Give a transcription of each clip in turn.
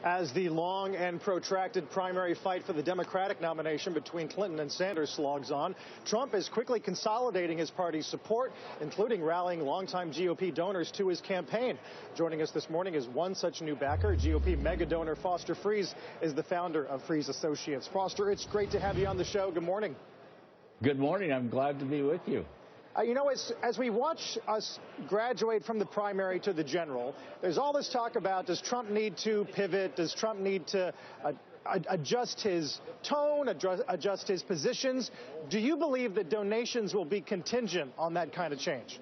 As the long and protracted primary fight for the Democratic nomination between Clinton and Sanders slogs on, Trump is quickly consolidating his party's support, including rallying longtime GOP donors to his campaign. Joining us this morning is one such new backer. GOP mega donor Foster Friess is the founder of Friess Associates. Foster, it's great to have you on the show. Good morning. Good morning. I'm glad to be with you. You know, as we watch us graduate from the primary to the general, there's all this talk about, does Trump need to pivot? Does Trump need to adjust his tone, adjust his positions? Do you believe that donations will be contingent on that kind of change?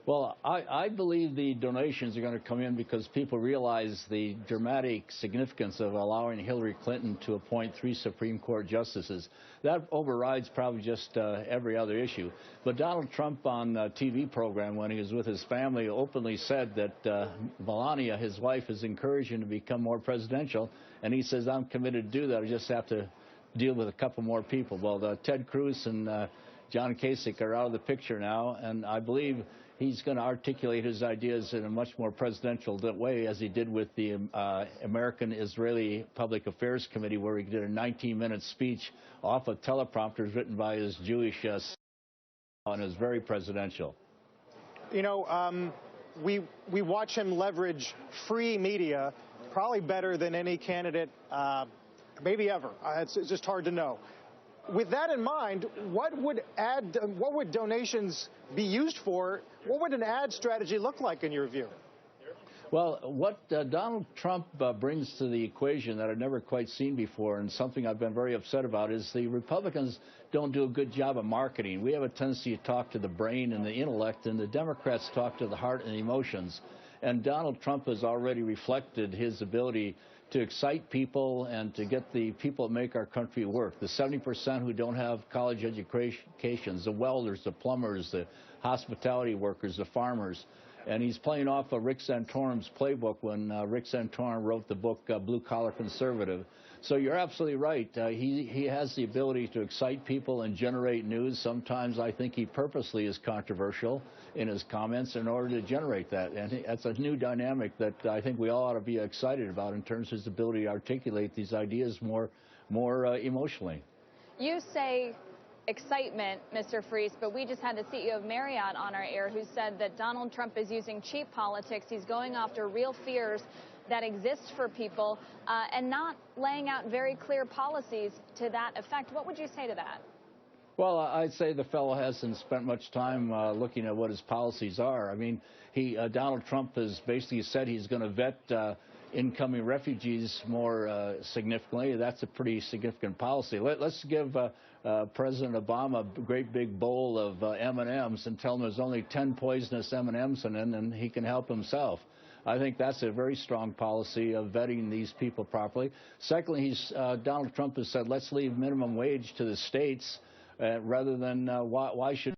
Well, I believe the donations are going to come in because people realize the dramatic significance of allowing Hillary Clinton to appoint 3 Supreme Court justices. That overrides probably just every other issue. But Donald Trump on a TV program, when he was with his family, openly said that Melania, his wife, is encouraging him to become more presidential. And he says, I'm committed to do that. I just have to deal with a couple more people. Well, Ted Cruz and John Kasich are out of the picture now, and I believe he's going to articulate his ideas in a much more presidential way, as he did with the American-Israeli Public Affairs Committee, where he did a 19-minute speech off of teleprompters written by his Jewish and is very presidential. You know, we watch him leverage free media probably better than any candidate maybe ever. It's just hard to know. With that in mind, what would donations be used for? What would an ad strategy look like in your view? Well, what Donald Trump brings to the equation that I've never quite seen before, and something I've been very upset about, is the Republicans don't do a good job of marketing. We have a tendency to talk to the brain and the intellect, and the Democrats talk to the heart and emotions. And Donald Trump has already reflected his ability to excite people and to get the people that make our country work. The 70% who don't have college educations, the welders, the plumbers, the hospitality workers, the farmers. And he's playing off of Rick Santorum's playbook when Rick Santorum wrote the book Blue Collar Conservative. So you're absolutely right. He has the ability to excite people and generate news. Sometimes I think he purposely is controversial in his comments in order to generate that. And that's a new dynamic that I think we all ought to be excited about in terms of his ability to articulate these ideas more emotionally. You say excitement, Mr. Friess, but we just had the CEO of Marriott on our air who said that Donald Trump is using cheap politics. He's going after real fears that exist for people and not laying out very clear policies to that effect. What would you say to that? Well, I'd say the fellow hasn't spent much time looking at what his policies are. I mean, Donald Trump has basically said he's going to vet incoming refugees more significantly. That's a pretty significant policy. Let's give President Obama a great big bowl of M&Ms and tell him there's only 10 poisonous M&Ms in it and he can help himself. I think that's a very strong policy of vetting these people properly. Secondly, Donald Trump has said, let's leave minimum wage to the states rather than why should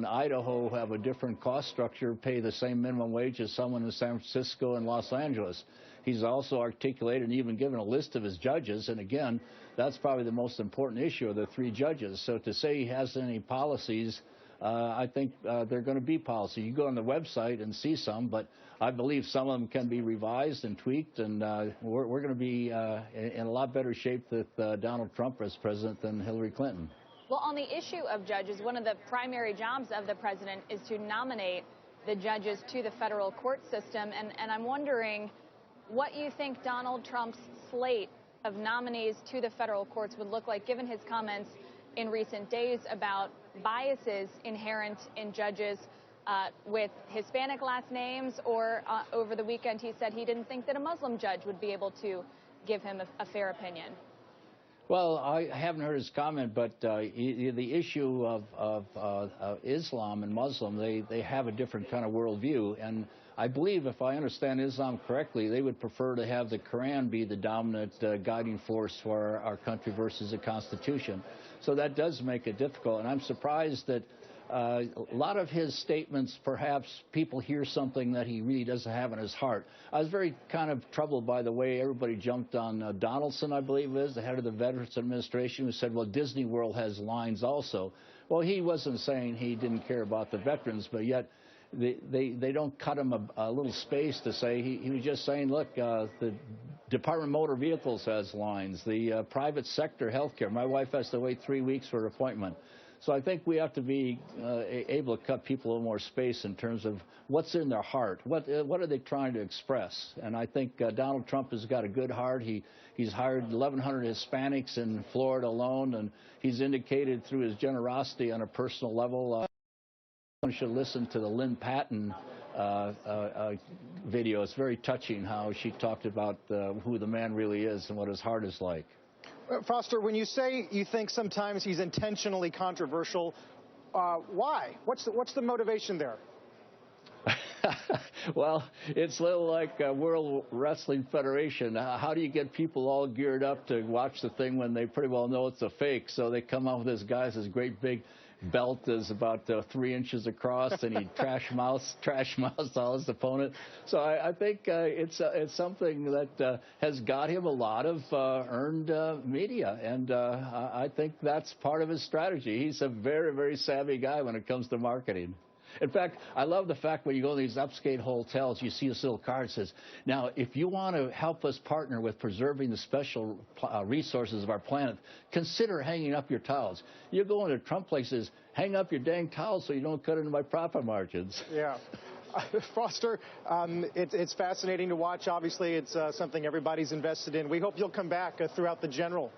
Idaho have a different cost structure, pay the same minimum wage as someone in San Francisco and Los Angeles. He's also articulated and even given a list of his judges, and again, that's probably the most important issue of the 3 judges. So to say he has any policies, I think they're going to be policy. You go on the website and see some, but I believe some of them can be revised and tweaked, and we're going to be in a lot better shape with Donald Trump as president than Hillary Clinton. Well, on the issue of judges, one of the primary jobs of the president is to nominate the judges to the federal court system, and I'm wondering what you think Donald Trump's slate of nominees to the federal courts would look like, given his comments in recent days about biases inherent in judges with Hispanic last names, or over the weekend he said he didn't think that a Muslim judge would be able to give him a fair opinion. Well, I haven't heard his comment, but the issue of Islam and Muslim, they have a different kind of worldview. And I believe, if I understand Islam correctly, they would prefer to have the Quran be the dominant guiding force for our country versus the Constitution. So that does make it difficult. And I'm surprised that a lot of his statements, perhaps people hear something that he really doesn't have in his heart. I was very kind of troubled by the way everybody jumped on Donaldson, I believe it is, the head of the Veterans Administration, who said, well, Disney World has lines also. Well, he wasn't saying he didn't care about the veterans, but yet they don't cut him a little space to say. He was just saying, look, the Department of Motor Vehicles has lines. The private sector healthcare. My wife has to wait 3 weeks for an appointment. So I think we have to be able to cut people a little more space in terms of what's in their heart. What are they trying to express? And I think Donald Trump has got a good heart. He's hired 1,100 Hispanics in Florida alone, and he's indicated through his generosity on a personal level. One should listen to the Lynn Patton video. It's very touching how she talked about who the man really is and what his heart is like. Foster, when you say you think sometimes he's intentionally controversial, why? What's the motivation there? Well, it's a little like World Wrestling Federation. How do you get people all geared up to watch the thing when they pretty well know it's a fake? So they come out with this guy's great big belt is about 3 inches across, and he trash mouths all his opponent. So I think it's something that has got him a lot of earned media, and I think that's part of his strategy. He's a very, very savvy guy when it comes to marketing. In fact, I love the fact when you go to these upscale hotels, you see this little card that says, now, if you want to help us partner with preserving the special resources of our planet, consider hanging up your towels. You go into Trump places, hang up your dang towels so you don't cut into my profit margins. Yeah. Foster, it's fascinating to watch. Obviously, it's something everybody's invested in. We hope you'll come back throughout the general.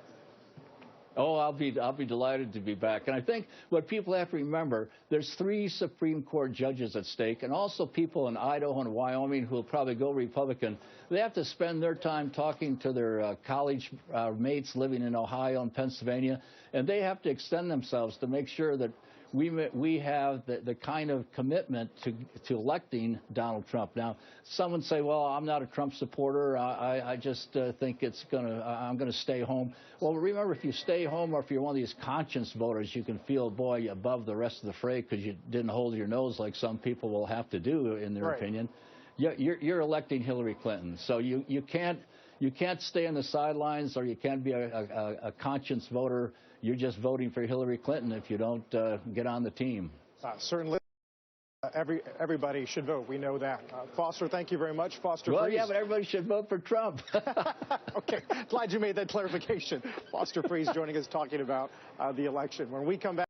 Oh, I'll be delighted to be back. And I think what people have to remember, there's 3 Supreme Court judges at stake, and also people in Idaho and Wyoming who will probably go Republican. They have to spend their time talking to their college mates living in Ohio and Pennsylvania, and they have to extend themselves to make sure that we have the kind of commitment to electing Donald Trump. Now, some would say, well, I'm not a Trump supporter. I just think I'm going to stay home. Well, remember, if you stay home or if you're one of these conscience voters, you can feel, boy, above the rest of the fray because you didn't hold your nose like some people will have to do, in their opinion. You're electing Hillary Clinton. So you can't stay on the sidelines, or you can't be a conscience voter. You're just voting for Hillary Clinton if you don't get on the team. Certainly, everybody should vote. We know that. Foster, thank you very much. Foster Well, Freeze. yeah, but everybody should vote for Trump. Okay, glad you made that clarification. Foster Freeze joining us talking about the election. When we come back.